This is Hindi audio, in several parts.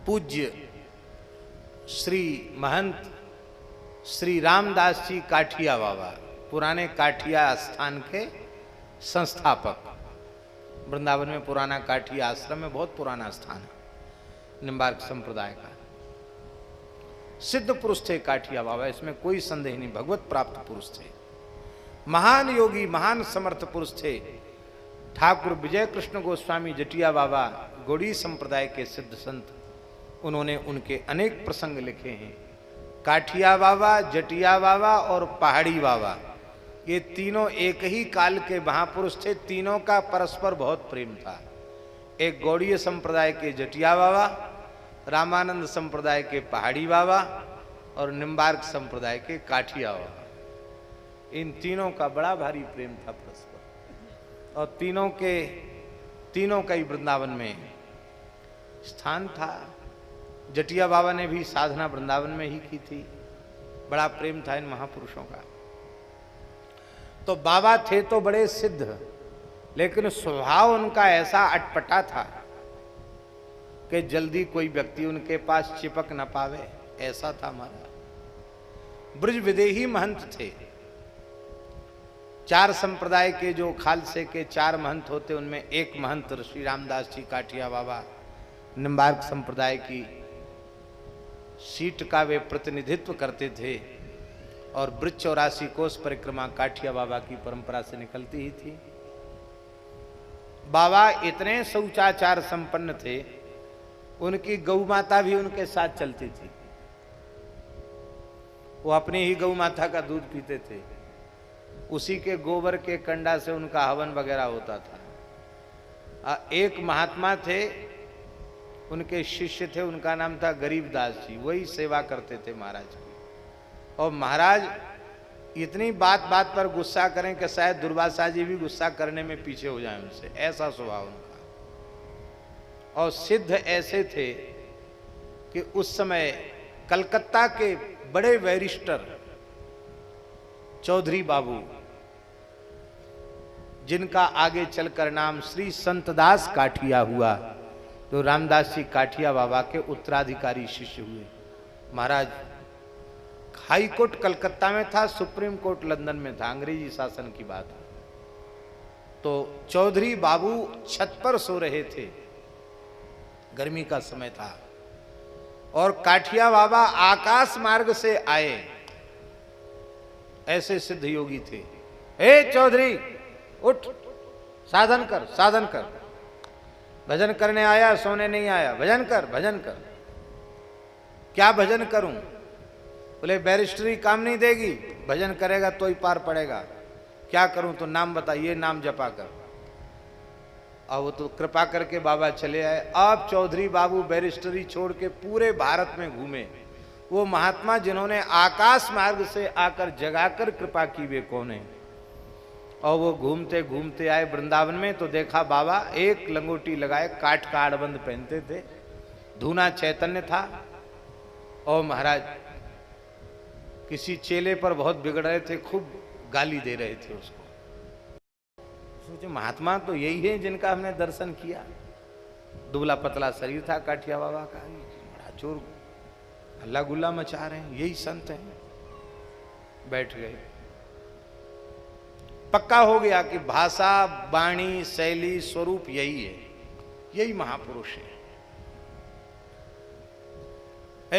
पूज्य श्री महंत श्री रामदास जी काठिया बाबा, पुराने काठिया स्थान के संस्थापक। वृंदावन में पुराना काठिया आश्रम में बहुत पुराना स्थान है निम्बार्क संप्रदाय का। सिद्ध पुरुष थे काठिया बाबा, इसमें कोई संदेह नहीं, भगवत प्राप्त पुरुष थे, महान योगी, महान समर्थ पुरुष थे। ठाकुर विजय कृष्ण गोस्वामी जटिया बाबा गौड़ी संप्रदाय के सिद्ध संत, उन्होंने उनके अनेक प्रसंग लिखे हैं। काठिया बाबा, जटिया बाबा और पहाड़ी बाबा, ये तीनों एक ही काल के महापुरुष थे। तीनों का परस्पर बहुत प्रेम था। एक गौड़ीय संप्रदाय के जटिया बाबा, रामानंद संप्रदाय के पहाड़ी बाबा और निम्बार्क संप्रदाय के काठिया बाबा, इन तीनों का बड़ा भारी प्रेम था परस्पर। और तीनों का ही वृंदावन में स्थान था। जटिया बाबा ने भी साधना वृंदावन में ही की थी। बड़ा प्रेम था इन महापुरुषों का। तो बाबा थे तो बड़े सिद्ध, लेकिन स्वभाव उनका ऐसा अटपटा था कि जल्दी कोई व्यक्ति उनके पास चिपक न पावे, ऐसा था हमारा। ब्रज विदेही महंत थे। चार संप्रदाय के जो खालसे के चार महंत होते, उनमें एक महंत श्री रामदास जी काठिया बाबा निम्बार्क संप्रदाय की सीट का वे प्रतिनिधित्व करते थे। और ब्रज 84 कोस परिक्रमा काठिया बाबा की परंपरा से निकलती ही थी। बाबा इतने शौचाचार संपन्न थे, उनकी गौ माता भी उनके साथ चलती थी। वो अपनी ही गौ माता का दूध पीते थे, उसी के गोबर के कंडा से उनका हवन वगैरह होता था। एक महात्मा थे, उनके शिष्य थे, उनका नाम था गरीबदास जी, वही सेवा करते थे महाराज की। और महाराज इतनी बात बात पर गुस्सा करें कि शायद दुर्वासा जी भी गुस्सा करने में पीछे हो जाएं उनसे, ऐसा स्वभाव उनका। और सिद्ध ऐसे थे कि उस समय कलकत्ता के बड़े बैरिस्टर चौधरी बाबू, जिनका आगे चलकर नाम श्री संतदास काठिया हुआ, तो रामदास जी काठिया बाबा के उत्तराधिकारी शिष्य हुए। महाराज हाई कोर्ट कलकत्ता में था, सुप्रीम कोर्ट लंदन में था, अंग्रेजी शासन की बात है। तो चौधरी बाबू छत पर सो रहे थे, गर्मी का समय था, और काठिया बाबा आकाश मार्ग से आए। ऐसे सिद्ध योगी थे। ए चौधरी उठ, साधन कर, साधन कर, भजन करने आया, सोने नहीं आया, भजन कर, भजन कर। क्या भजन करूं? बोले बैरिस्टरी काम नहीं देगी, भजन करेगा तो ही पार पड़ेगा। क्या करूं? तो नाम बता, ये नाम जपा कर। और वो तो कृपा करके बाबा चले आए। अब चौधरी बाबू बैरिस्टरी छोड़ के पूरे भारत में घूमे। वो महात्मा जिन्होंने आकाश मार्ग से आकर जगाकर कृपा की, वे कौन है? और वो घूमते घूमते आए वृंदावन में, तो देखा बाबा एक लंगोटी लगाए, काठ का आड़बंद पहनते थे, धूना चैतन्य था। और महाराज किसी चेले पर बहुत बिगड़ रहे थे, खूब गाली दे रहे थे उसको। सोचे महात्मा तो यही है जिनका हमने दर्शन किया। दुबला पतला शरीर था काठिया बाबा का, बड़ा जोर हल्ला गुल्ला मचा रहे हैं, यही संत हैं। बैठ गए। पक्का हो गया कि भाषा, वाणी, शैली, स्वरूप यही है, यही महापुरुष है।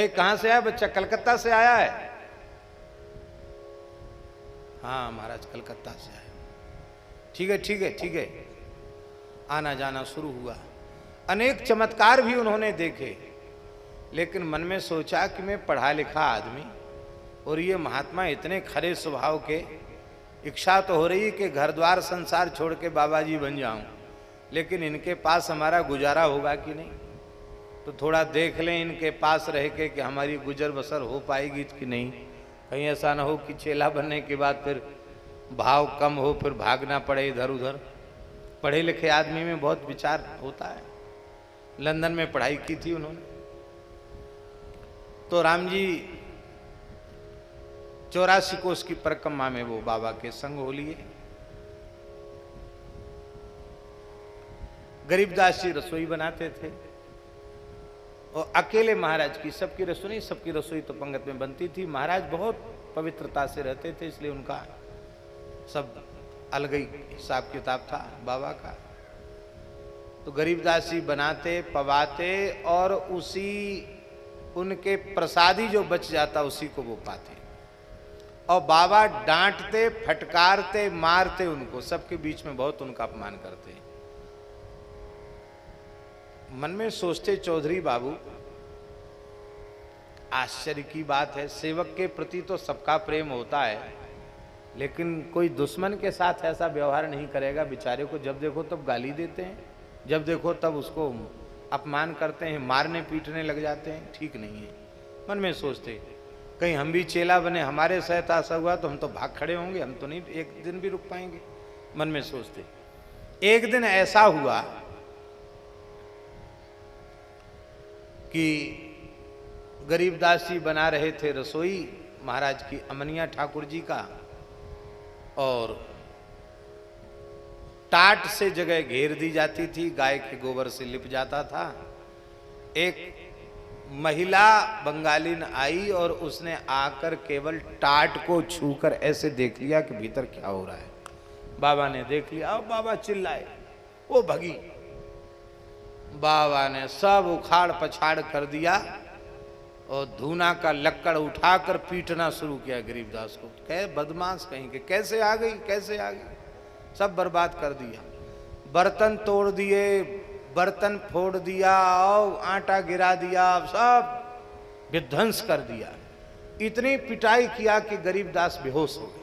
कहां से आया बच्चा? कलकत्ता से आया है। हाँ महाराज कलकत्ता से आया। ठीक है ठीक है ठीक है। आना जाना शुरू हुआ। अनेक चमत्कार भी उन्होंने देखे, लेकिन मन में सोचा कि मैं पढ़ा लिखा आदमी और ये महात्मा इतने खरे स्वभाव के, इच्छा तो हो रही कि घर द्वार संसार छोड़ के बाबा जी बन जाऊं, लेकिन इनके पास हमारा गुजारा होगा कि नहीं, तो थोड़ा देख लें इनके पास रह के कि हमारी गुजर बसर हो पाएगी कि नहीं। कहीं ऐसा ना हो कि चेला बनने के बाद फिर भाव कम हो, फिर भागना पड़े इधर उधर। पढ़े लिखे आदमी में बहुत विचार होता है। लंदन में पढ़ाई की थी उन्होंने। तो राम जी 84 कोस की परिक्रमा में वो बाबा के संग हो लिए। गरीबदास जी रसोई बनाते थे। और अकेले महाराज की, सबकी रसोई नहीं, सबकी रसोई तो पंगत में बनती थी। महाराज बहुत पवित्रता से रहते थे, इसलिए उनका सब अलग ही हिसाब किताब था बाबा का। तो गरीबदास जी बनाते, पवाते और उसी उनके प्रसादी जो बच जाता उसी को वो पाते। और बाबा डांटते, फटकारते, मारते उनको, सबके बीच में बहुत उनका अपमान करते। मन में सोचते चौधरी बाबू, आश्चर्य की बात है, सेवक के प्रति तो सबका प्रेम होता है, लेकिन कोई दुश्मन के साथ ऐसा व्यवहार नहीं करेगा। बेचारे को जब देखो तब गाली देते हैं, जब देखो तब उसको अपमान करते हैं, मारने पीटने लग जाते हैं, ठीक नहीं है। मन में सोचते कहीं हम भी चेला बने, हमारे साथ ऐसा हुआ तो हम तो भाग खड़े होंगे, हम तो नहीं एक दिन भी रुक पाएंगे। मन में सोचते। एक दिन ऐसा हुआ कि गरीबदास जी बना रहे थे रसोई महाराज की, अमनिया ठाकुर जी का, और टाट से जगह घेर दी जाती थी, गाय के गोबर से लिप जाता था। एक महिला बंगालीन आई और उसने आकर केवल टाट को छूकर ऐसे देख लिया कि भीतर क्या हो रहा है। बाबा ने देख लिया, अब बाबा चिल्लाए, वो भगी। बाबा ने सब उखाड़ पछाड़ कर दिया और धूना का लक्कड़ उठाकर पीटना शुरू किया गरीबदास को। कहे बदमाश कहीं के, कैसे आ गई, कैसे आ गई, सब बर्बाद कर दिया। बर्तन तोड़ दिए, बर्तन फोड़ दिया और आटा गिरा दिया, सब विध्वंस कर दिया। इतनी पिटाई किया कि गरीबदास बेहोश हो गए।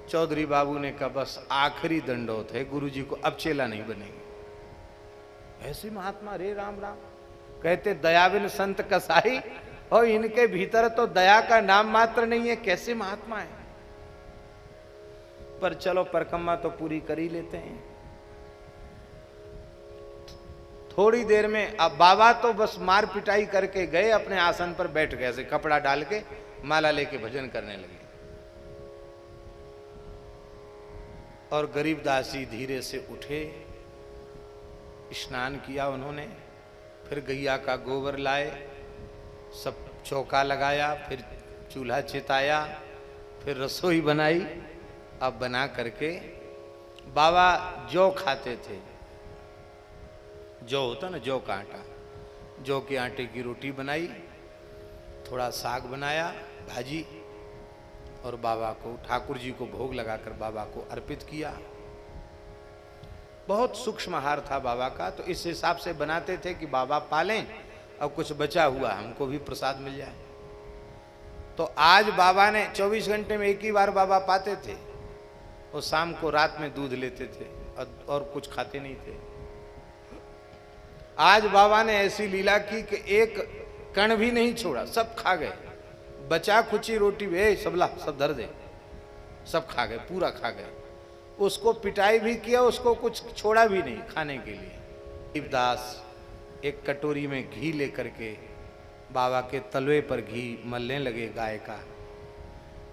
चौधरी बाबू ने कहा बस आखिरी दंडोत है, गुरुजी को अब चेला नहीं बनेंगे। ऐसे महात्मा, रे राम राम। कहते दयाविन संत कसाई, और इनके भीतर तो दया का नाम मात्र नहीं है, कैसे महात्मा है। पर चलो परिक्रमा तो पूरी कर ही लेते हैं। थोड़ी देर में अब बाबा तो बस मार पिटाई करके गए, अपने आसन पर बैठ गए, ऐसे कपड़ा डाल के माला लेके भजन करने लगे। और गरीबदास जी धीरे से उठे, स्नान किया उन्होंने, फिर गैया का गोबर लाए, सब चौका लगाया, फिर चूल्हा चिताया, फिर रसोई बनाई। अब बना करके बाबा जौ खाते थे, जौ होता ना, जौ का आटा, जौ के आटे की रोटी बनाई, थोड़ा साग बनाया, भाजी, और बाबा को, ठाकुर जी को भोग लगाकर बाबा को अर्पित किया। बहुत सूक्ष्म आहार था बाबा का, तो इस हिसाब से बनाते थे कि बाबा पालें और कुछ बचा हुआ हमको भी प्रसाद मिल जाए। तो आज बाबा ने 24 घंटे में एक ही बार बाबा पाते थे, और शाम को रात में दूध लेते थे और कुछ खाते नहीं थे। आज बाबा ने ऐसी लीला की कि एक कण भी नहीं छोड़ा, सब खा गए। बचा कुची रोटी वे सबला सब धर दे, सब खा गए, पूरा खा गए। उसको पिटाई भी किया, उसको कुछ छोड़ा भी नहीं खाने के लिए। गरीबदास एक कटोरी में घी लेकर के बाबा के तलवे पर घी मलने लगे गाय का,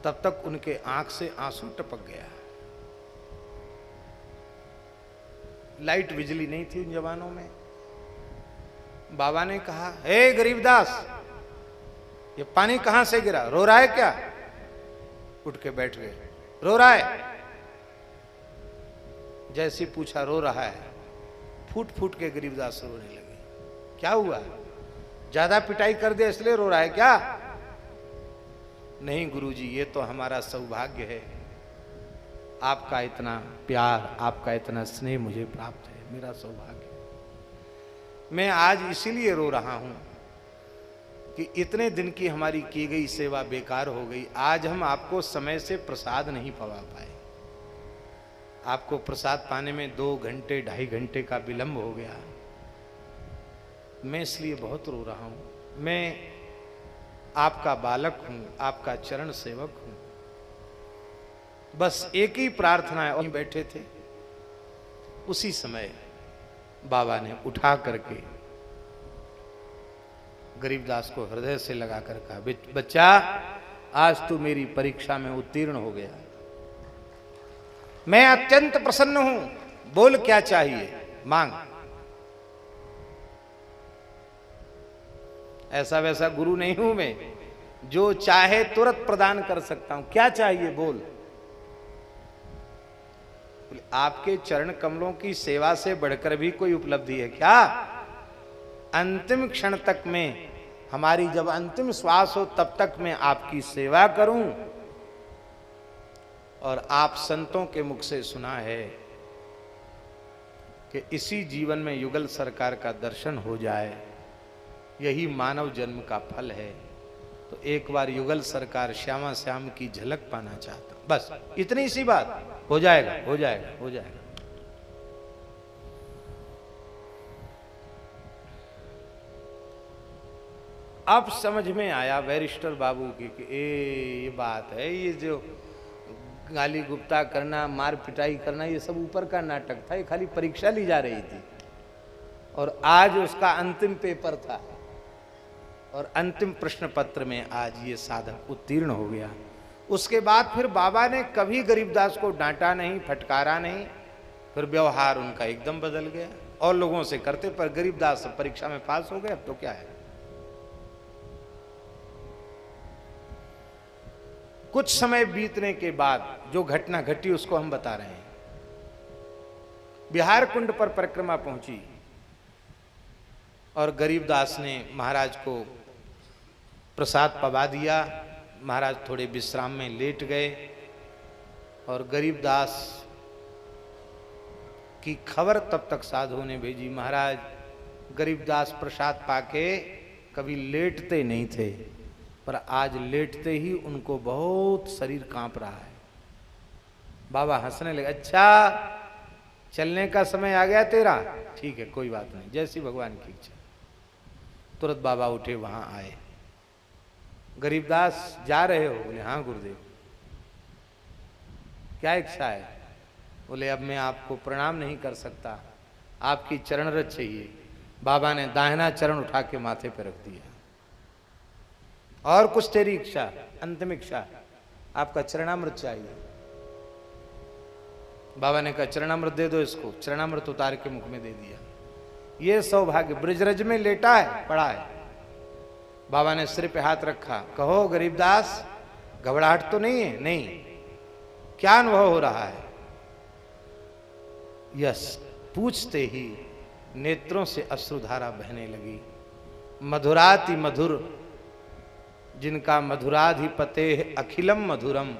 तब तक उनके आंख से आंसू टपक गया। लाइट बिजली नहीं थी उन जमानों में। बाबा ने कहा, हे गरीबदास, ये पानी कहां से गिरा, रो रहा है क्या? उठ के बैठ गए, रो रहा है? जैसे पूछा रो रहा है, फूट फूट के गरीबदास रोने लगे। क्या हुआ, ज्यादा पिटाई कर दे इसलिए रो रहा है क्या? नहीं गुरुजी, ये तो हमारा सौभाग्य है, आपका इतना प्यार, आपका इतना स्नेह मुझे प्राप्त है, मेरा सौभाग्य। मैं आज इसीलिए रो रहा हूं कि इतने दिन की हमारी की गई सेवा बेकार हो गई। आज हम आपको समय से प्रसाद नहीं पवा पाए, आपको प्रसाद पाने में 2 घंटे 2.5 घंटे का विलंब हो गया। मैं इसलिए बहुत रो रहा हूं। मैं आपका बालक हूं, आपका चरण सेवक हूं। बस एक ही प्रार्थना है। वहीं बैठे थे, उसी समय बाबा ने उठा करके गरीबदास को हृदय से लगाकर कहा, बच्चा आज तू मेरी परीक्षा में उत्तीर्ण हो गया, मैं अत्यंत प्रसन्न हूं, बोल क्या चाहिए मांग। ऐसा वैसा गुरु नहीं हूं मैं, जो चाहे तुरंत प्रदान कर सकता हूं। क्या चाहिए बोल। आपके चरण कमलों की सेवा से बढ़कर भी कोई उपलब्धि है क्या? अंतिम क्षण तक में, हमारी जब अंतिम श्वास हो तब तक मैं आपकी सेवा करूं। और आप संतों के मुख से सुना है कि इसी जीवन में युगल सरकार का दर्शन हो जाए, यही मानव जन्म का फल है। तो एक बार युगल सरकार श्यामा श्याम की झलक पाना चाहता हूं, बस इतनी सी बात। हो जाएगा, हो जाएगा, हो जाएगा। अब समझ में आया बैरिस्टर बाबू की कि ये बात है, ये जो गाली गुप्ता करना, मार पिटाई करना, ये सब ऊपर का नाटक था, ये खाली परीक्षा ली जा रही थी। और आज उसका अंतिम पेपर था और अंतिम प्रश्न पत्र में आज ये साधक उत्तीर्ण हो गया। उसके बाद फिर बाबा ने कभी गरीबदास को डांटा नहीं, फटकारा नहीं। फिर व्यवहार उनका एकदम बदल गया। और लोगों से करते, पर गरीबदास परीक्षा में पास हो गए, अब तो क्या है। कुछ समय बीतने के बाद जो घटना घटी उसको हम बता रहे हैं। बिहार कुंड पर परिक्रमा पहुंची और गरीबदास ने महाराज को प्रसाद पवा दिया। महाराज थोड़े विश्राम में लेट गए और गरीबदास की खबर तब तक साधुओं ने भेजी, महाराज गरीबदास प्रसाद पाके कभी लेटते नहीं थे, पर आज लेटते ही उनको बहुत शरीर कांप रहा है। बाबा हंसने लगे, अच्छा चलने का समय आ गया तेरा, ठीक है कोई बात नहीं, जैसी भगवान की इच्छा। तुरंत बाबा उठे, वहां आए। गरीबदास जा रहे हो? बोले हाँ गुरुदेव। क्या इच्छा है? बोले अब मैं आपको प्रणाम नहीं कर सकता, आपकी चरण रज चाहिए। बाबा ने दाहिना चरण उठा के माथे पर रख दिया। और कुछ तेरी इच्छा? अंतिम इच्छा, आपका चरणामृत चाहिए। बाबा ने कहा चरणामृत दे दो इसको। चरणामृत उतार के मुख में दे दिया। ये सौभाग्य, ब्रजरज में लेटा है, पड़ा है। बाबा ने सिर पे हाथ रखा, कहो गरीबदास घबराहट तो नहीं है? नहीं। क्या अनुभव हो रहा है? यस। पूछते ही नेत्रों से अश्रुधारा बहने लगी। मधुराति मधुर, जिनका मधुराधिपते अखिलम मधुरम,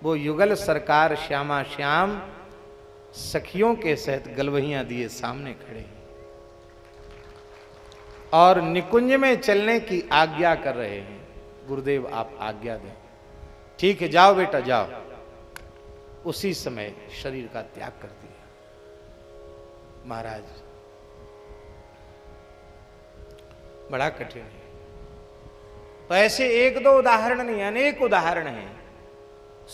वो युगल सरकार श्यामा श्याम सखियों के सहित गलवहियां दिए सामने खड़े और निकुंज में चलने की आज्ञा कर रहे हैं। गुरुदेव आप आज्ञा दें। ठीक है जाओ बेटा जाओ। उसी समय शरीर का त्याग कर दिया महाराज। बड़ा कठिन है। तो ऐसे एक दो उदाहरण नहीं, अनेक उदाहरण हैं।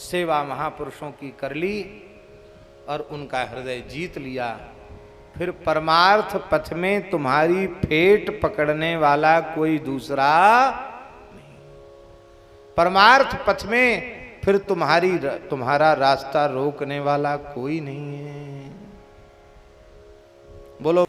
सेवा महापुरुषों की कर ली और उनका हृदय जीत लिया। फिर परमार्थ पथ में तुम्हारी फेट पकड़ने वाला कोई दूसरा नहीं। परमार्थ पथ में फिर तुम्हारा रास्ता रोकने वाला कोई नहीं है। बोलो।